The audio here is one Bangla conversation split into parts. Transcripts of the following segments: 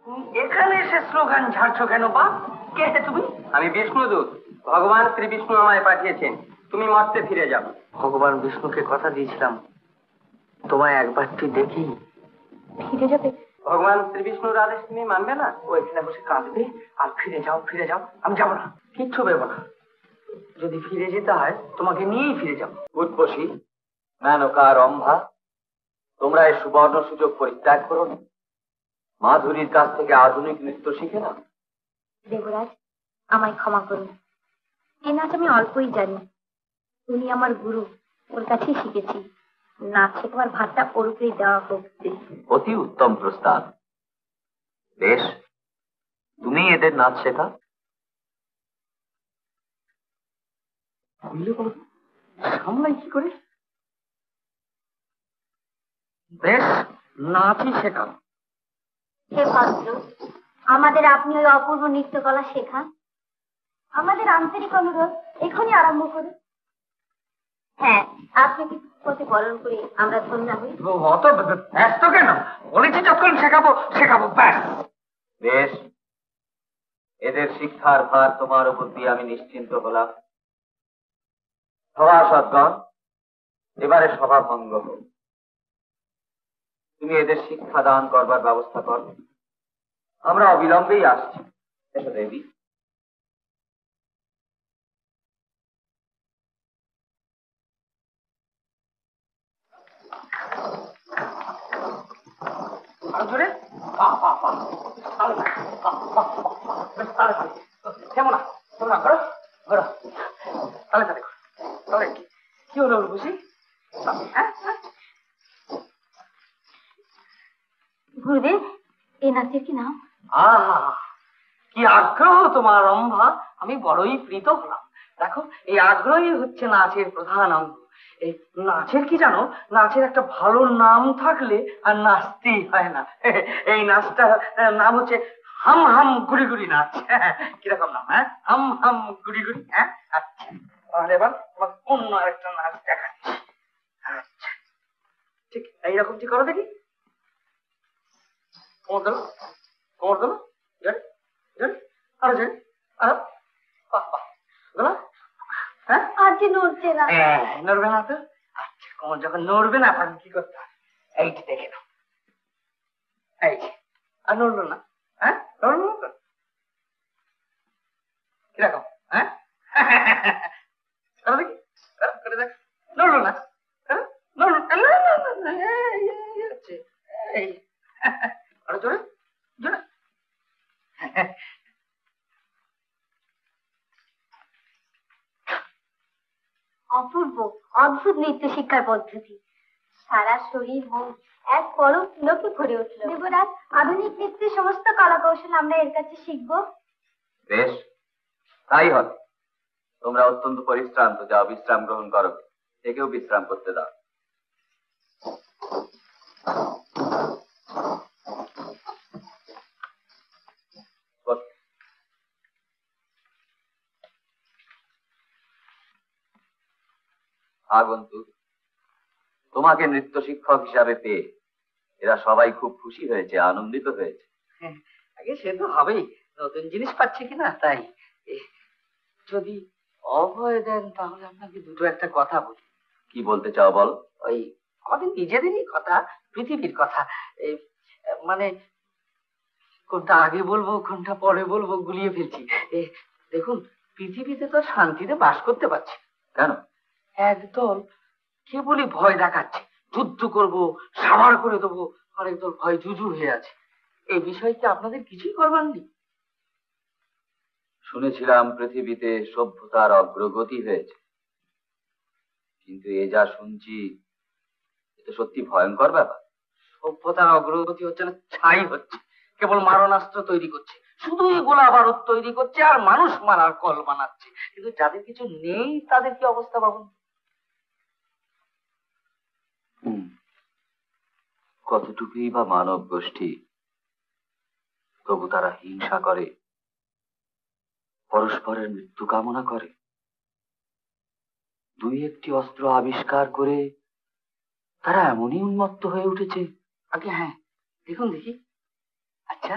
এখানে এসে স্লোগান ঝাড়ছো কেন বাপ? কে তুমি? আমি বিষ্ণুদূত। ভগবান শ্রী বিষ্ণু আমায় পাঠিয়েছেন তুমি মর্তে ফিরে যাও। ভগবান বিষ্ণুকে কথা দিয়েছিলাম তোমায় একবারটি দেখি ফিরে যাবে। ভগবান শ্রী বিষ্ণুর আদেশ তুমি মানবে না? ও এখানে বসে কাঁদবে আর ফিরে যাও ফিরে যাও। আমি যাবো না, কিচ্ছু ভেবো না। যদি ফিরে যেতে হয় তোমাকে নিয়েই ফিরে যাবো। উৎপসী, মেনকা, রম্ভা, তোমরা এই সুবর্ণ সুযোগ পরিত্যাগ করো না। মাধুরীর কাছ থেকে আধুনিক নৃত্য শিখে না। দেবরাজ, আমায় ক্ষমা করুন। এ নাচ আমি অল্পই জানি। উনি আমার গুরু, ওর কাছেই শিখেছি। নাচ শেখার ভাতটা ওর উপরেই দেওয়া হোক। অতি উত্তম প্রস্তাব। বেশ, তুমি এদের নাচ শেখা। সামলাই কি করে? বেশ, নাচই শেখাও। হে ভদ্র, আমাদের আপনি ওই অপূর্ব নৃত্যকলা শেখান। আমাদের আন্তরিক অনুরোধ, এখনই আরম্ভ করুন। হ্যাঁ, আপনি পথে বরণ করে আমরা ধন্য হই। অত ব্যস্ত কেন? বলেছি যতক্ষণ শেখাবো শেখাবো, ব্যাস। বেশ, এদের শিক্ষার ভার তোমার উপর দিয়ে আমি নিশ্চিন্ত হলাম। সভাসদগণ, এবারে সভা ভঙ্গ হোক। তুমি এদের শিক্ষা দান করবার ব্যবস্থা কর। আমরা অবিলম্বেই আসছি। এসো দেবী। কেমন তোমরা করো করো, তাহলে তাহলে তাহলে কি হলো বুঝি? গুরুদেব, এই নাচের কি নাম? কি আগ্রহ তোমার রম্ভা, আমি বড়ই প্রীত হলাম। দেখো, এই আগ্রহই হচ্ছে নাচের প্রধান অঙ্গ। এই নাচের কি জানো, নাচের একটা ভালো নাম থাকলে আর নাচতেই হয় না। এই নাচটার নাম হচ্ছে হাম হাম গুড়ি গুড়ি নাচ। কিরকম নাম? হ্যাঁ, হাম হাম গুড়ি গুড়ি। হ্যাঁ, আচ্ছা, তাহলে এবার তোমার অন্য আরেকটা নাচ দেখাচ্ছি। আচ্ছা, ঠিক এইরকম কি করো দেখি। কোমর ধরো, কোমর ধরো, জোরে জোরে, আরো জোরে, আরো, বাহ বাহ, ধরো। হ্যাঁ, আর যে নড়ছে না। নড়বে না তো? আচ্ছা, কোমর যখন নড়বে না তখন কি করতে হবে? এইটি দেখে নাও, এই আর নড়লো না। হ্যাঁ, নড়লো না তো? কিরকম? হ্যাঁ, করো দেখি, করে দেখ। নড়লো না, নড়লো না, এই হচ্ছে, এই আরো জোরে জোরে। অপূর্ব, অদ্ভুত নৃত্য শিক্ষার পদ্ধতি। সারা শরীর মন এক পরম পুলকে ভরে উঠল। দেবরাজ, আধুনিক নৃত্যের সমস্ত কলা কৌশল আমরা এর কাছে শিখবো। বেশ, তাই হবে। তোমরা অত্যন্ত পরিশ্রান্ত, যাও বিশ্রাম গ্রহণ করো। একেও বিশ্রাম করতে দাও। আগন্তুক, তোমাকে নৃত্য শিক্ষক হিসাবে পেয়ে এরা সবাই খুব খুশি হয়েছে, আনন্দিত হয়েছে। আগে সে তো হবেই, নতুন জিনিস পাচ্ছি কিনা তাই। যদি অভয় দেন তাহলে আপনাকে দুটো একটা কথা বলি। কি বলতে চাও বল। ওই আমাদের নিজেদেরই কথা, পৃথিবীর কথা। এই মানে কোনটা আগে বলবো কোনটা পরে বলবো গুলিয়ে ফেলছি। দেখুন, পৃথিবীতে তো শান্তিতে বাস করতে পারছি। কেন? একদল কেবলই ভয় দেখাচ্ছে, যুদ্ধ করব, সাবার করে দেবো, আর একদল ভয় জুজু হয়ে আছে। এই বিষয়ে কি আপনাদের কিছুই করবার নেই? শুনেছিলাম পৃথিবীতে সভ্যতার অগ্রগতি হয়েছে, কিন্তু এ যা শুনছি এটা সত্যি ভয়ঙ্কর ব্যাপার। সভ্যতার অগ্রগতি হচ্ছে না, ছাই হচ্ছে। কেবল মারণাস্ত্র তৈরি করছে, শুধুই গোলা বারুদ তৈরি করছে আর মানুষ মারার কল বানাচ্ছে। কিন্তু যাদের কিছু নেই তাদের কি অবস্থা ভাবুন। কতটুকুই বা মানব গোষ্ঠী, তবু তারা হিংসা করে, পরস্পরের মৃত্যু কামনা করে। দুই একটি অস্ত্র আবিষ্কার করে তারা এমনই উন্মত্ত হয়ে উঠেছে। আগে হ্যাঁ, দেখুন দেখি। আচ্ছা,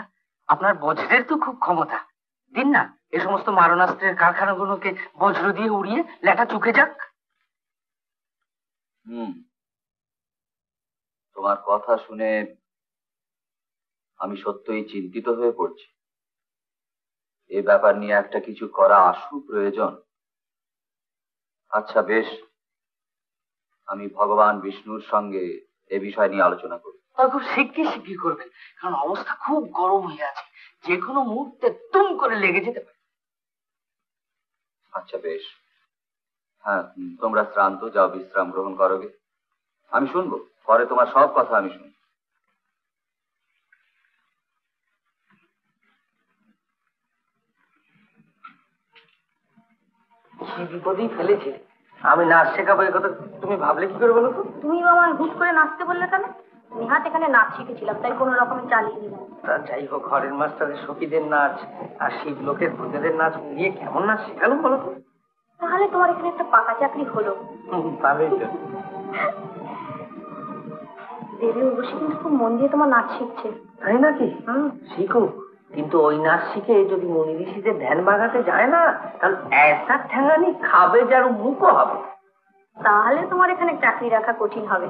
আপনার বজ্রের তো খুব ক্ষমতা, দিন না এ সমস্ত মারণাস্ত্রের কারখানাগুলোকে বজ্র দিয়ে উড়িয়ে লেটা চুকে যাক। তোমার কথা শুনে আমি সত্যই চিন্তিত হয়ে পড়ছি। এ ব্যাপার নিয়ে একটা কিছু করা আশু প্রয়োজন। আচ্ছা বেশ, আমি ভগবান বিষ্ণুর সঙ্গে এ বিষয় নিয়ে আলোচনা করি। তবে খুব শিগগির করবেন, কারণ অবস্থা খুব গরম হয়ে আছে, যে কোনো মুহূর্তে তুম করে লেগে যেতে পারে। আচ্ছা বেশ, হ্যাঁ তোমরা শ্রান্ত, যাও বিশ্রাম গ্রহণ করোগে। আমি শুনবো, পরে তোমার সব কথা আমি শুনবো। কি বিপদেই ফেলেছি, আমি নাচ শেখাবো এ কথা তুমি ভাবলে কি করে বলো তো? তুমি আমায় হুট করে নাচতে বললে কেন? নেহাত এখানে নাচ শিখেছিলাম, তাই কোনো রকমে চালিয়ে দিলাম। তা যাই হোক, ঘরের মাস্টারের সখীদের নাচ আর শিব লোকের ভূতেদের নাচ মিলিয়ে কেমন নাচ শেখালো বলো তো? তাহলে তোমার এখানে একটা পাকা চাকরি হলো। ভালোই তো। দেবী উর্বশী কিন্তু খুব মন দিয়ে তোমার নাচ শিখছে। তাই নাকি? শিখুক, কিন্তু ওই নাচ শিখে যদি মুনি ঋষিদের ধ্যান ভাগাতে যায় না, তাহলে এসা ঠ্যাঙানি খাবে যার মুখও হবে। তাহলে তোমার এখানে চাকরি রাখা কঠিন হবে।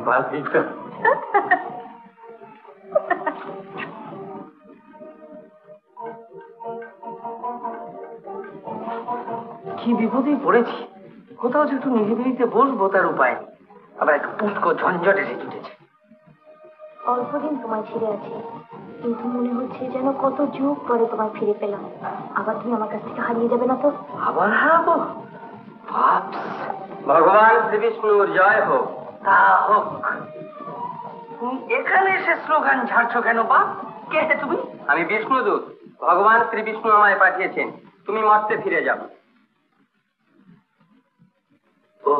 ভালোই তো। কি বিপদেই পড়েছি, কোথাও যে একটু নিরিবিলিতে বসবো তার উপায় নেই, আবার একটা উটকো ঝঞ্ঝট এসে জুটেছে। অল্পদিন তোমায় ছেড়ে আছি, কিন্তু মনে হচ্ছে যেন কত যুগ পরে তোমায় ফিরে পেলাম। আবার তুমি আমার কাছ থেকে হারিয়ে যাবে না তো? আবার হারাবো? ভগবান শ্রী বিষ্ণুর জয় হোক। তা হোক। তুমি এখানে এসে স্লোগান ঝাড়ছো কেন বাপ? কে তুমি? আমি বিষ্ণুদূত, ভগবান শ্রী বিষ্ণু আমায় পাঠিয়েছেন, তুমি মর্তে ফিরে যাও। ও,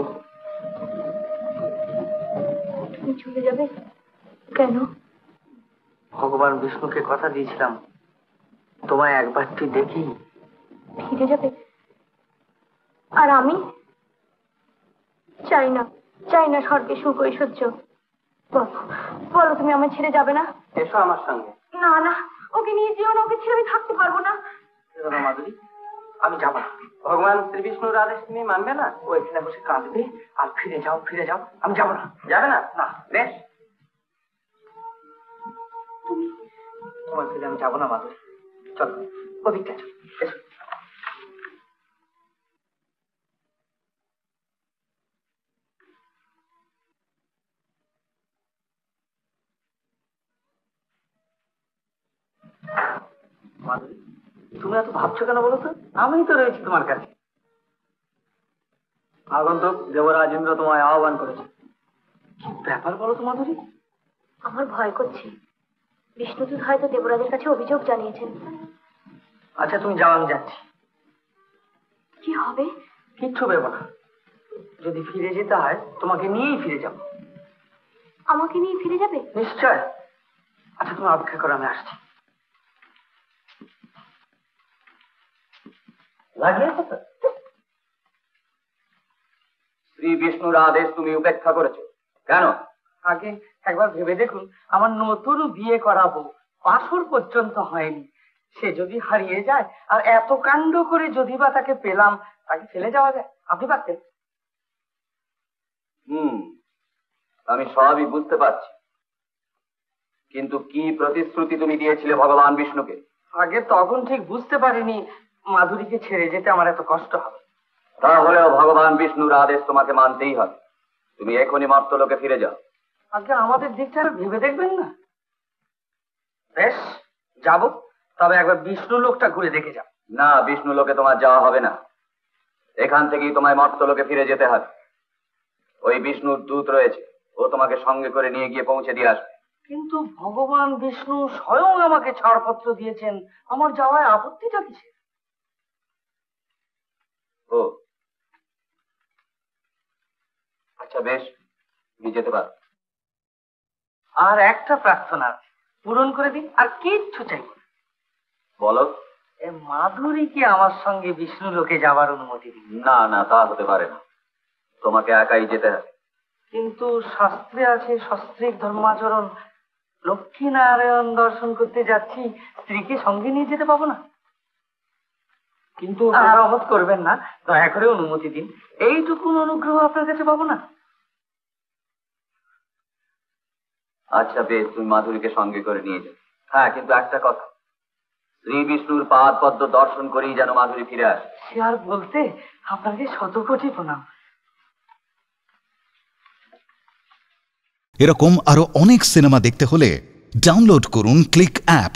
তুমি চলে যাবে কেন? ভগবান বিষ্ণুকে কথা দিয়েছিলাম তোমায় একবারটি দেখি ফিরে যাবে? আর আমি চাই না, চাই না স্বর্গে সুখ ঐশ্বর্য। বলো, বলো তুমি আমায় ছেড়ে যাবে না? এসো আমার সঙ্গে। না না, ওকে নিয়ে যেও না, ওকে ছেড়ে আমি থাকতে পারবো না। মাধুরী, আমি যাব না। ভগবান শ্রী বিষ্ণুর আদেশ তুমি মানবে না? ও এখানে বসে কাঁদবে আর ফিরে যাও ফিরে যাও, আমি যাব না। যাবে না? না, বেশ। তোমার ফিরে আমি যাবো না মাধুরী, চলো ওদিকটা চলো, এসো। মাধুরী, তুমি এত ভাবছো কেন বলো তো? আমি তো রয়েছি তোমার কাছে। আগন্তুক দেবরাজ ইন্দ্র তোমায় আহ্বান করেছে। কি ব্যাপার বলো তো মাধুরী? আমার ভয় করছে, বিষ্ণুদূত হয়তো দেবরাজের কাছে অভিযোগ জানিয়েছেন। আচ্ছা তুমি যাও, আমি যাচ্ছি। কি হবে? কিচ্ছু ভেবো না, যদি ফিরে যেতে হয় তোমাকে নিয়েই ফিরে যাবো। আমাকে নিয়ে ফিরে যাবে? নিশ্চয়। আচ্ছা তুমি অপেক্ষা করো, আমি আসছি। লাগিয়েছো তো? শ্রী বিষ্ণুর আদেশ তুমি উপেক্ষা করেছো কেন? আগে একবার ভেবে দেখুন, আমার নতুন বিয়ে করাবো, বাসর পর্যন্ত হয়নি, সে যদি হারিয়ে যায়, আর এত কাণ্ড করে যদি বা তাকে পেলাম, তাকে ফেলে যাওয়া যায়? আপনি পারতেন? আমি সবই বুঝতে পারছি, কিন্তু কি প্রতিশ্রুতি তুমি দিয়েছিলে ভগবান বিষ্ণুকে? আগে তখন ঠিক বুঝতে পারিনি মাধুরীকে ছেড়ে যেতে আমার এত কষ্ট হবে। তাহলেও ভগবান বিষ্ণুর আদেশ তোমাকে মানতেই হবে। তুমি এখনই মর্তলোকে ফিরে যাও। আগে আমাদের দিকটা ভেবে দেখবেন না? বেশ, যাব, তবে একবার বিষ্ণু লোকটা ঘুরে দেখে যাব। না, বিষ্ণু লোকে তোমার যাওয়া হবে না, এখান থেকেই তোমায় মর্তলোকে ফিরে যেতে হবে। ওই বিষ্ণুর দূত রয়েছে, ও তোমাকে সঙ্গে করে নিয়ে গিয়ে পৌঁছে দিয়ে আসবে। কিন্তু ভগবান বিষ্ণু স্বয়ং আমাকে ছাড়পত্র দিয়েছেন, আমার যাওয়ায় আপত্তিটা কিসে? ও আচ্ছা বেশ, তুমি যেতে পারো। আর একটা প্রার্থনা আছে, পূরণ করে দিন, আর কিচ্ছু চাইব না। বলো। এ মাধুরীকে আমার সঙ্গে বিষ্ণু লোকে যাবার অনুমতি দিন। না না, তা হতে পারে না, তোমাকে একাই যেতে হবে। কিন্তু শাস্ত্রে আছে সস্ত্রীক ধর্মাচরণ, লক্ষ্মীনারায়ণ দর্শন করতে যাচ্ছি, স্ত্রীকে সঙ্গে নিয়ে যেতে পাবো না? কিন্তু মেরামত করবেন না, দয়া করে অনুমতি দিন। এইটুকুন অনুগ্রহ আপনার কাছে পাবো না? আচ্ছা বেশ, তুমি মাধুরীকে সঙ্গে করে নিয়ে যাও। হ্যাঁ, কিন্তু একটা কথা, শ্রী বিষ্ণুর পাদ পদ্ম দর্শন করেই যেন মাধুরী ফিরে আসে। সে আর বলতে, আপনাকে শতকোটি প্রণাম। এরকম আরো অনেক সিনেমা দেখতে হলে ডাউনলোড করুন ক্লিক অ্যাপ।